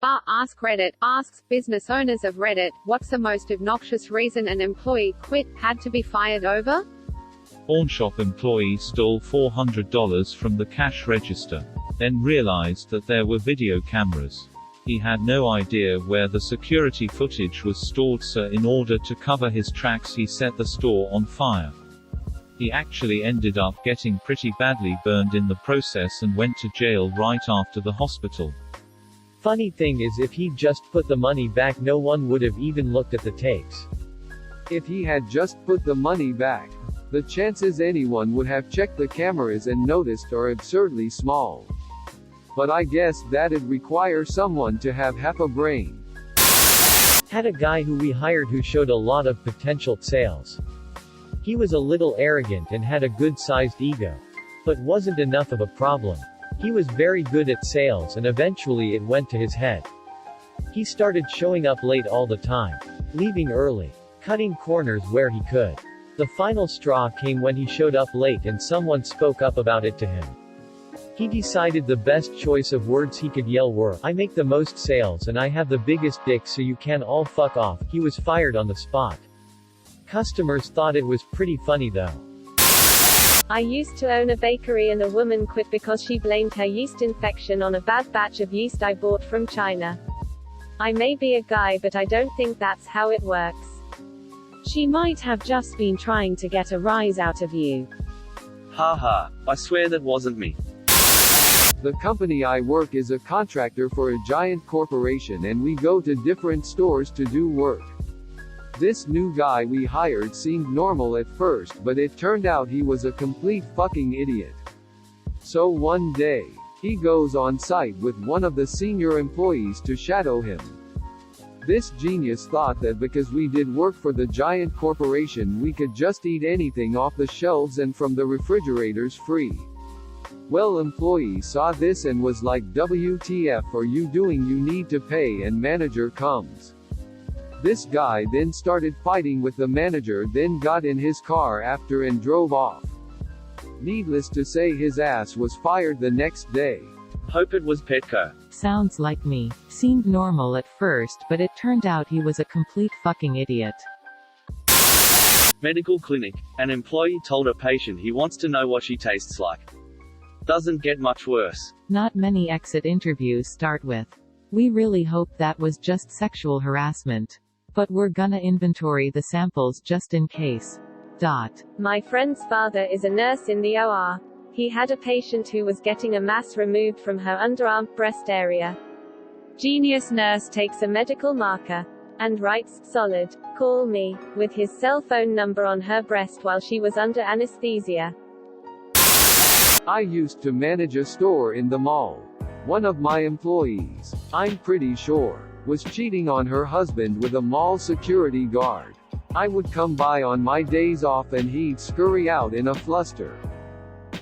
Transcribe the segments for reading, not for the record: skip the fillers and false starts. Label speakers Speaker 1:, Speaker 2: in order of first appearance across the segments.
Speaker 1: Askreddit asks, business owners of Reddit, what's the most obnoxious reason an employee quit, had to be fired over?
Speaker 2: Pawnshop employee stole $400 from the cash register. Then realized that there were video cameras. He had no idea where the security footage was stored, so in order to cover his tracks he set the store on fire. He actually ended up getting pretty badly burned in the process and went to jail right after the hospital.
Speaker 3: Funny thing is, if he'd just put the money back, no one would have even looked at the tapes.
Speaker 4: If he had just put the money back, the chances anyone would have checked the cameras and noticed are absurdly small. But I guess that'd require someone to have half a brain.
Speaker 3: Had a guy who we hired who showed a lot of potential sales. He was a little arrogant and had a good-sized ego. But wasn't enough of a problem. He was very good at sales and eventually it went to his head. He started showing up late all the time. Leaving early. Cutting corners where he could. The final straw came when he showed up late and someone spoke up about it to him. He decided the best choice of words he could yell were, "I make the most sales and I have the biggest dick, so you can all fuck off." He was fired on the spot. Customers thought it was pretty funny though.
Speaker 5: I used to own a bakery and a woman quit because she blamed her yeast infection on a bad batch of yeast I bought from China. I may be a guy, but I don't think that's how it works.
Speaker 6: She might have just been trying to get a rise out of you.
Speaker 7: Haha, I swear that wasn't me.
Speaker 4: The company I work is a contractor for a giant corporation and we go to different stores to do work. This new guy we hired seemed normal at first, but it turned out he was a complete fucking idiot. So one day, he goes on site with one of the senior employees to shadow him. This genius thought that because we did work for the giant corporation we could just eat anything off the shelves and from the refrigerators free. Well, employee saw this and was like, "WTF are you doing? You need to pay," and manager comes. This guy then started fighting with the manager, then got in his car after and drove off. Needless to say, his ass was fired the next day.
Speaker 7: Hope it was Petco.
Speaker 6: Sounds like me. Seemed normal at first, but it turned out he was a complete fucking idiot.
Speaker 7: Medical clinic. An employee told a patient he wants to know what she tastes like. Doesn't get much worse.
Speaker 6: Not many exit interviews start with, "We really hope that was just sexual harassment. But we're gonna inventory the samples just in case."
Speaker 5: My friend's father is a nurse in the OR. He had a patient who was getting a mass removed from her underarm, breast area. Genius nurse takes a medical marker and writes, "Solid. Call me," with his cell phone number on her breast while she was under anesthesia.
Speaker 4: I used to manage a store in the mall. One of my employees, I'm pretty sure, was cheating on her husband with a mall security guard. I would come by on my days off and he'd scurry out in a fluster.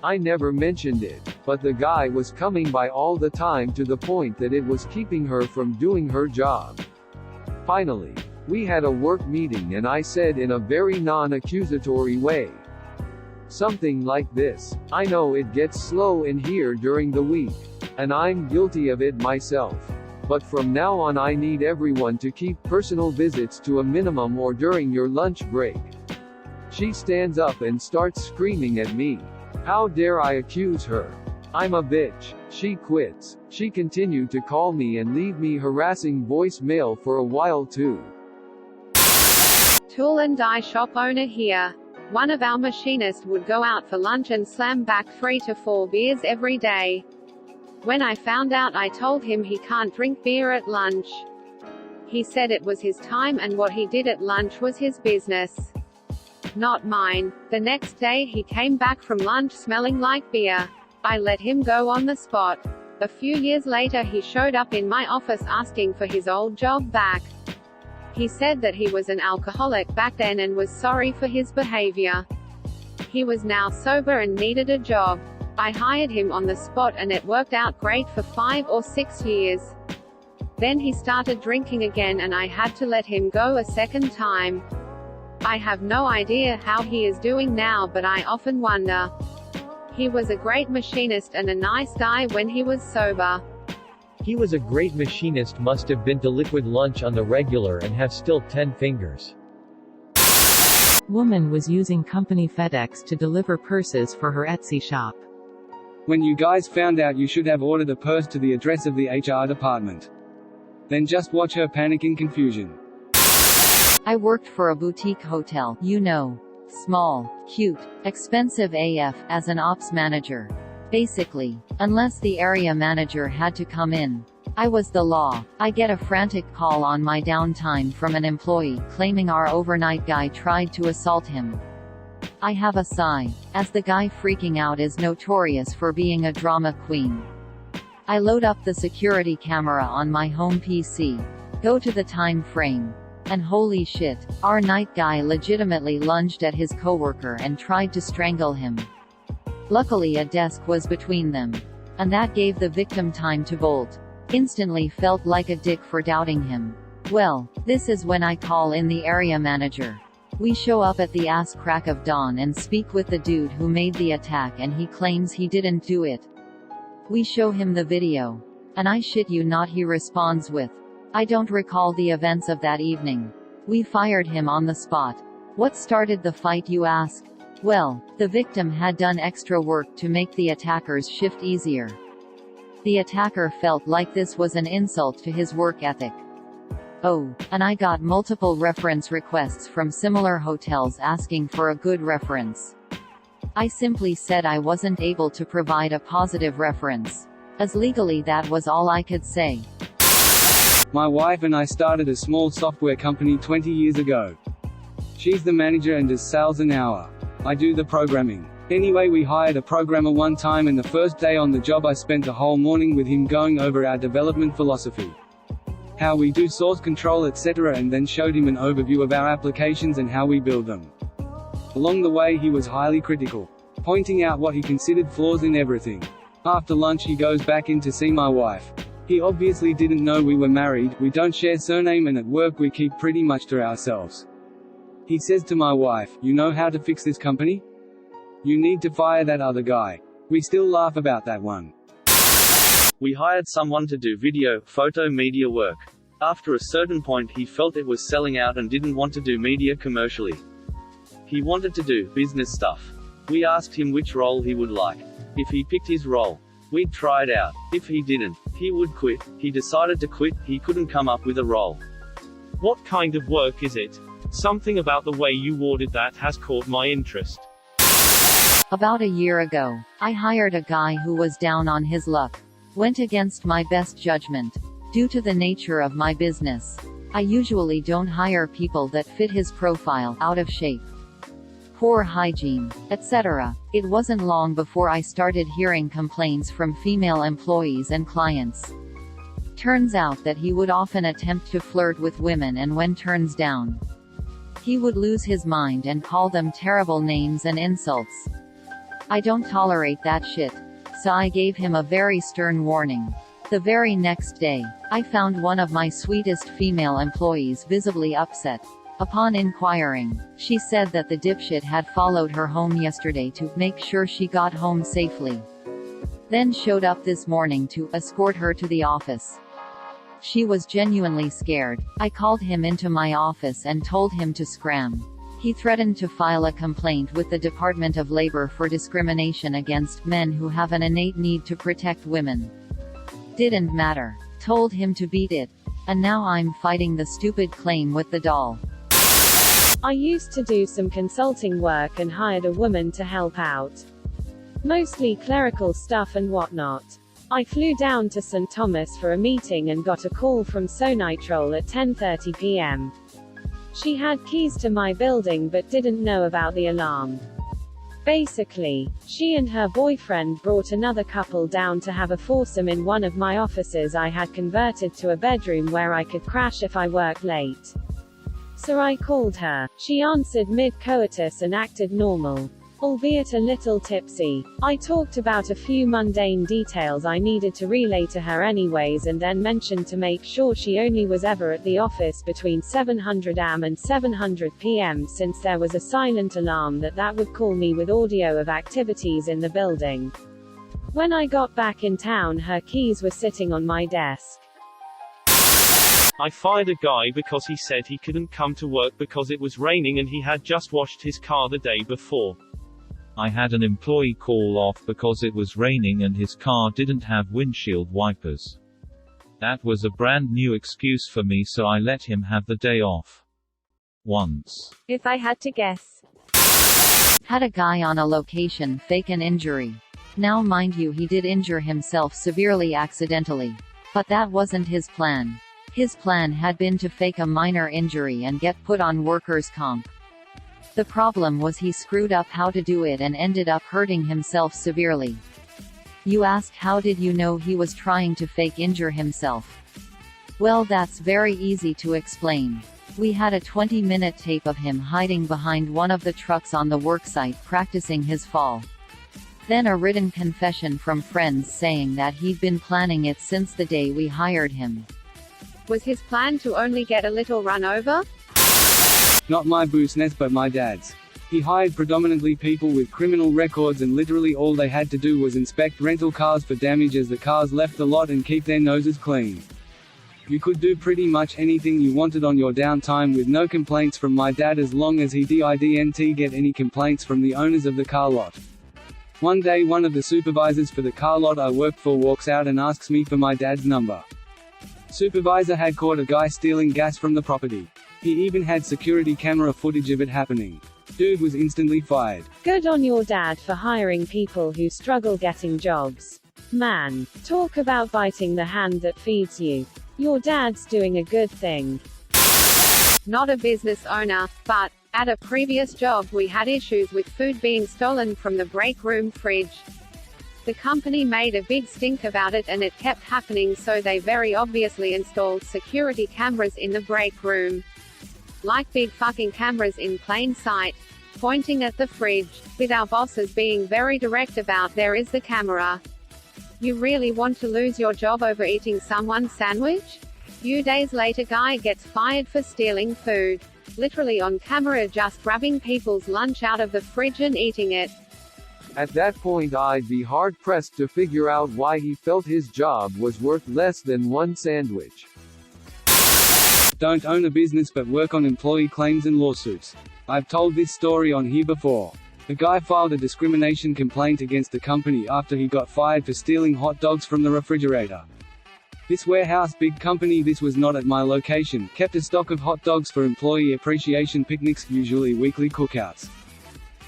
Speaker 4: I never mentioned it, but the guy was coming by all the time to the point that it was keeping her from doing her job. Finally, we had a work meeting and I said in a very non-accusatory way something like this: "I know it gets slow in here during the week. And I'm guilty of it myself. But from now on I need everyone to keep personal visits to a minimum or during your lunch break." She stands up and starts screaming at me. How dare I accuse her? I'm a bitch. She quits. She continued to call me and leave me harassing voicemail for a while too.
Speaker 1: Tool and die shop owner here. One of our machinists would go out for lunch and slam back 3 to 4 beers every day. When I found out, I told him he can't drink beer at lunch. He said it was his time and what he did at lunch was his business, not mine. The next day he came back from lunch smelling like beer. I let him go on the spot. A few years later he showed up in my office asking for his old job back. He said that he was an alcoholic back then and was sorry for his behavior. He was now sober and needed a job. I hired him on the spot and it worked out great for 5 or 6 years. Then he started drinking again and I had to let him go a second time. I have no idea how he is doing now, but I often wonder. He was a great machinist and a nice guy when he was sober.
Speaker 3: He was a great machinist, must have been to liquid lunch on the regular and have still 10 fingers.
Speaker 6: Woman was using company FedEx to deliver purses for her Etsy shop.
Speaker 8: When you guys found out, you should have ordered a purse to the address of the HR department. Then just watch her panic in confusion.
Speaker 9: I worked for a boutique hotel, you know. Small, cute, expensive AF, as an ops manager. Basically, unless the area manager had to come in, I was the law. I get a frantic call on my downtime from an employee claiming our overnight guy tried to assault him. I have a sigh, as the guy freaking out is notorious for being a drama queen. I load up the security camera on my home PC, go to the time frame, and holy shit, our night guy legitimately lunged at his coworker and tried to strangle him. Luckily a desk was between them, and that gave the victim time to bolt. Instantly felt like a dick for doubting him. Well, this is when I call in the area manager. We show up at the ass crack of dawn and speak with the dude who made the attack, and he claims he didn't do it. We show him the video. And I shit you not, he responds with, "I don't recall the events of that evening. We fired him on the spot." What started the fight, you ask? Well, the victim had done extra work to make the attacker's shift easier. The attacker felt like this was an insult to his work ethic. Oh, and I got multiple reference requests from similar hotels asking for a good reference. I simply said I wasn't able to provide a positive reference, as legally that was all I could say.
Speaker 8: My wife and I started a small software company 20 years ago. She's the manager and does sales an hour. I do the programming. Anyway, we hired a programmer one time, and the first day on the job I spent the whole morning with him going over our development philosophy. How we do source control, etc., and then showed him an overview of our applications and how we build them. Along the way he was highly critical, pointing out what he considered flaws in everything. After lunch he goes back in to see my wife. He obviously didn't know we were married, we don't share surname, and at work we keep pretty much to ourselves. He says to my wife, "You know how to fix this company? You need to fire that other guy." We still laugh about that one.
Speaker 7: We hired someone to do video, photo media work. After a certain point he felt it was selling out and didn't want to do media commercially. He wanted to do business stuff. We asked him which role he would like. If he picked his role, we'd try it out. If he didn't, he would quit. He decided to quit, he couldn't come up with a role.
Speaker 10: What kind of work is it? Something about the way you worded that has caught my interest.
Speaker 9: About a year ago, I hired a guy who was down on his luck. Went against my best judgment. Due to the nature of my business, I usually don't hire people that fit his profile, out of shape, poor hygiene, etc. It wasn't long before I started hearing complaints from female employees and clients. Turns out that he would often attempt to flirt with women, and when turns down, he would lose his mind and call them terrible names and insults. I don't tolerate that shit. So I gave him a very stern warning. The very next day, I found one of my sweetest female employees visibly upset. Upon inquiring, she said that the dipshit had followed her home yesterday to make sure she got home safely. Then showed up this morning to escort her to the office. She was genuinely scared. I called him into my office and told him to scram. He threatened to file a complaint with the Department of Labor for discrimination against men who have an innate need to protect women. Didn't matter. Told him to beat it. And now I'm fighting the stupid claim with the doll.
Speaker 5: I used to do some consulting work and hired a woman to help out. Mostly clerical stuff and whatnot. I flew down to St. Thomas for a meeting and got a call from Sonitrol at 10:30 p.m. She had keys to my building but didn't know about the alarm. Basically, she and her boyfriend brought another couple down to have a foursome in one of my offices I had converted to a bedroom where I could crash if I worked late. So I called her. She answered mid-coitus and acted normal, albeit a little tipsy. I talked about a few mundane details I needed to relay to her anyways, and then mentioned to make sure she only was ever at the office between 700 am and 700 pm, since there was a silent alarm that would call me with audio of activities in the building. When I got back in town, her keys were sitting on my desk.
Speaker 10: I fired a guy because he said he couldn't come to work because it was raining and he had just washed his car the day before.
Speaker 2: I had an employee call off because it was raining and his car didn't have windshield wipers. That was a brand new excuse for me, so I let him have the day off. Once.
Speaker 5: If I had to guess.
Speaker 9: Had a guy on a location fake an injury. Now mind you, he did injure himself severely accidentally. But that wasn't his plan. His plan had been to fake a minor injury and get put on workers' comp. The problem was he screwed up how to do it and ended up hurting himself severely. You ask, how did you know he was trying to fake injure himself? Well, that's very easy to explain. We had a 20-minute tape of him hiding behind one of the trucks on the worksite practicing his fall. Then a written confession from friends saying that he'd been planning it since the day we hired him.
Speaker 1: Was his plan to only get a little run over?
Speaker 8: Not my business, but my dad's. He hired predominantly people with criminal records, and literally all they had to do was inspect rental cars for damage as the cars left the lot and keep their noses clean. You could do pretty much anything you wanted on your downtime with no complaints from my dad, as long as he didn't get any complaints from the owners of the car lot. One day, one of the supervisors for the car lot I worked for walks out and asks me for my dad's number. Supervisor had caught a guy stealing gas from the property. He even had security camera footage of it happening. Dude was instantly fired.
Speaker 5: Good on your dad for hiring people who struggle getting jobs. Man, talk about biting the hand that feeds you. Your dad's doing a good thing.
Speaker 1: Not a business owner, but at a previous job we had issues with food being stolen from the break room fridge. The company made a big stink about it and it kept happening, so they very obviously installed security cameras in the break room. Like big fucking cameras in plain sight, pointing at the fridge, with our bosses being very direct about there is the camera. You really want to lose your job over eating someone's sandwich? Few days later, guy gets fired for stealing food. Literally on camera, just grabbing people's lunch out of the fridge and eating it.
Speaker 4: At that point I'd be hard-pressed to figure out why he felt his job was worth less than one sandwich.
Speaker 8: Don't own a business but work on employee claims and lawsuits. I've told this story on here before. The guy filed a discrimination complaint against the company after he got fired for stealing hot dogs from the refrigerator. This warehouse, big company, this was not at my location, kept a stock of hot dogs for employee appreciation picnics, usually weekly cookouts.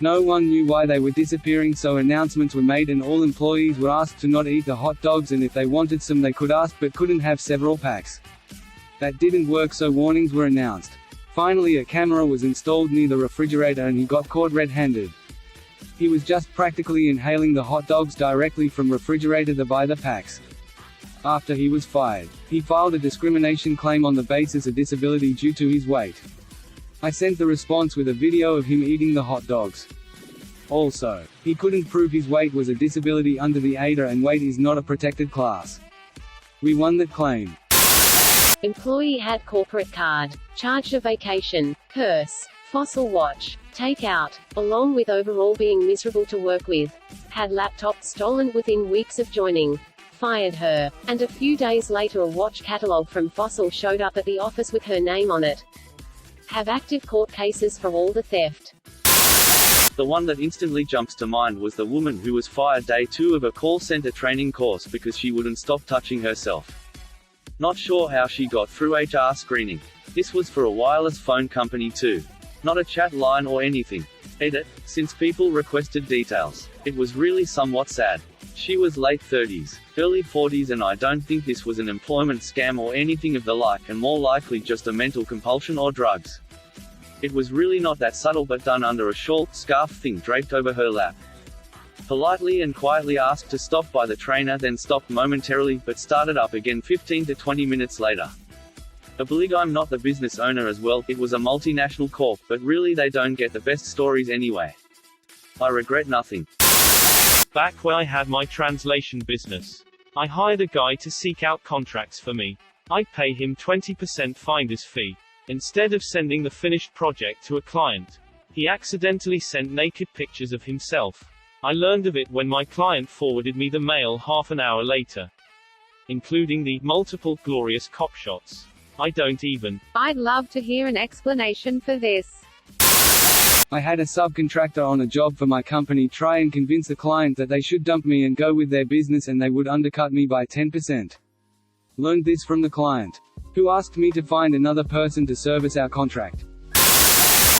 Speaker 8: No one knew why they were disappearing, so announcements were made and all employees were asked to not eat the hot dogs, and if they wanted some they could ask but couldn't have several packs. That didn't work, so warnings were announced. Finally a camera was installed near the refrigerator and he got caught red-handed. He was just practically inhaling the hot dogs directly from refrigerator by the packs. After he was fired, he filed a discrimination claim on the basis of disability due to his weight. I sent the response with a video of him eating the hot dogs. Also, he couldn't prove his weight was a disability under the ADA, and weight is not a protected class. We won that claim.
Speaker 11: Employee had corporate card, charged a vacation, curse, fossil watch, takeout, along with overall being miserable to work with. Had laptop stolen within weeks of joining. Fired her. And a few days later a watch catalog from Fossil showed up at the office with her name on it. Have active court cases for all the theft.
Speaker 7: The one that instantly jumps to mind was the woman who was fired day 2 of a call center training course because she wouldn't stop touching herself. Not sure how she got through HR screening. This was for a wireless phone company too. Not a chat line or anything. Edit, since people requested details. It was really somewhat sad. She was late 30s, early 40s, and I don't think this was an employment scam or anything of the like, and more likely just a mental compulsion or drugs. It was really not that subtle, but done under a shawl, scarf thing draped over her lap. Politely and quietly asked to stop by the trainer, then stopped momentarily, but started up again 15 to 20 minutes later. Oblig, I'm not the business owner as well, it was a multinational corp, but really they don't get the best stories anyway. I regret nothing.
Speaker 10: Back when I had my translation business, I hired a guy to seek out contracts for me. I'd pay him 20% finder's fee. Instead of sending the finished project to a client, he accidentally sent naked pictures of himself. I learned of it when my client forwarded me the mail half an hour later, including the multiple glorious cop shots. I don't even.
Speaker 1: I'd love to hear an explanation for this.
Speaker 8: I had a subcontractor on a job for my company try and convince the client that they should dump me and go with their business and they would undercut me by 10%. Learned this from the client, who asked me to find another person to service our contract.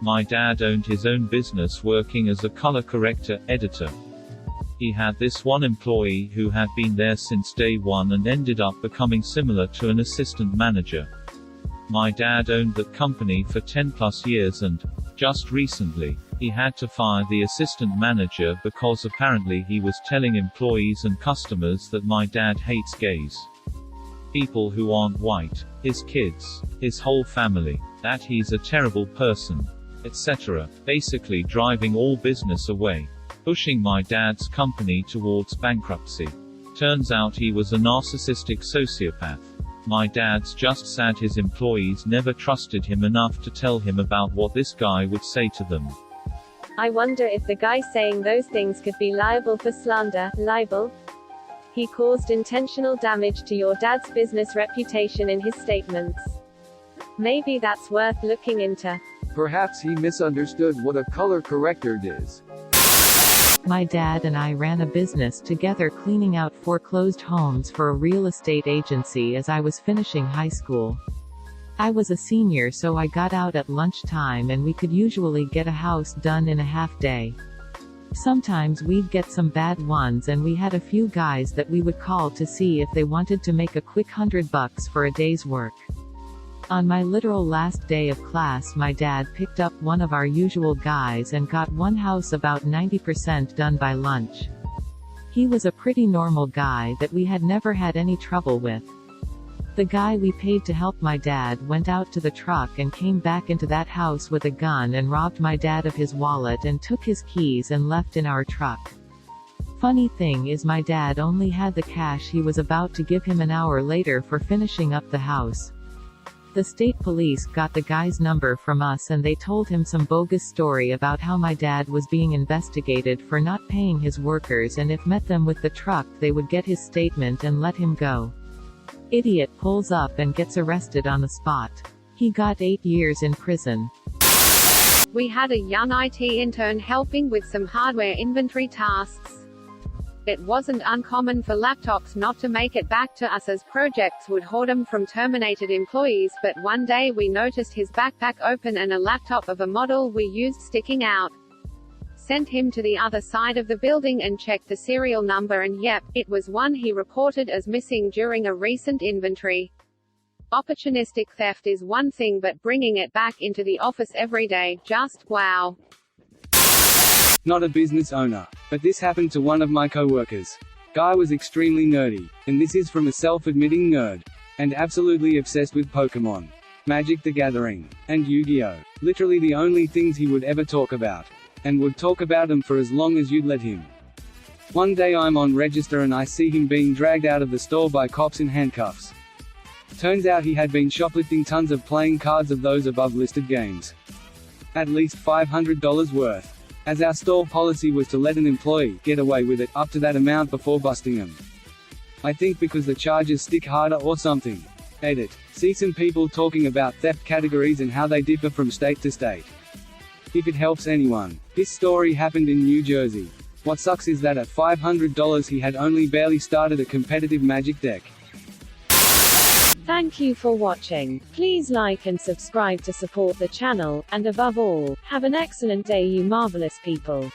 Speaker 2: My dad owned his own business working as a color corrector editor. He had this one employee who had been there since day one and ended up becoming similar to an assistant manager. My dad owned that company for 10 plus years and, just recently, he had to fire the assistant manager because apparently he was telling employees and customers that my dad hates gays. People who aren't white, his kids, his whole family, that he's a terrible person, etc., basically driving all business away, pushing my dad's company towards bankruptcy. Turns out he was a narcissistic sociopath. My dad's just sad his employees never trusted him enough to tell him about what this guy would say to them.
Speaker 5: I wonder if the guy saying those things could be liable for slander, libel. He caused intentional damage to your dad's business reputation in his statements. Maybe that's worth looking into.
Speaker 4: Perhaps he misunderstood what a color corrector is.
Speaker 6: My dad and I ran a business together cleaning out foreclosed homes for a real estate agency as I was finishing high school. I was a senior, so I got out at lunchtime and we could usually get a house done in a half day. Sometimes we'd get some bad ones and we had a few guys that we would call to see if they wanted to make a quick $100 for a day's work. On my literal last day of class, my dad picked up one of our usual guys and got one house about 90% done by lunch. He was a pretty normal guy that we had never had any trouble with. The guy we paid to help my dad went out to the truck and came back into that house with a gun and robbed my dad of his wallet and took his keys and left in our truck. Funny thing is, my dad only had the cash he was about to give him an hour later for finishing up the house. The state police got the guy's number from us and they told him some bogus story about how my dad was being investigated for not paying his workers and if met them with the truck they would get his statement and let him go. Idiot pulls up and gets arrested on the spot. He got 8 years in prison.
Speaker 1: We had a young IT intern helping with some hardware inventory tasks. It wasn't uncommon for laptops not to make it back to us as projects would hoard them from terminated employees, but one day we noticed his backpack open and a laptop of a model we used sticking out. Sent him to the other side of the building and checked the serial number and yep, it was one he reported as missing during a recent inventory. Opportunistic theft is one thing, but bringing it back into the office every day, just wow.
Speaker 8: Not a business owner, but this happened to one of my co-workers. Guy was extremely nerdy, and this is from a self-admitting nerd, and absolutely obsessed with Pokemon, Magic the Gathering, and Yu-Gi-Oh! Literally the only things he would ever talk about, and would talk about them for as long as you'd let him. One day I'm on register and I see him being dragged out of the store by cops in handcuffs. Turns out he had been shoplifting tons of playing cards of those above listed games. At least $500 worth. As our store policy was to let an employee get away with it up to that amount before busting them. I think because the charges stick harder or something. Edit. See some people talking about theft categories and how they differ from state to state. If it helps anyone, this story happened in New Jersey. What sucks is that at $500 he had only barely started a competitive Magic deck.
Speaker 5: Thank you for watching. Please like and subscribe to support the channel, and above all, have an excellent day, you marvelous people.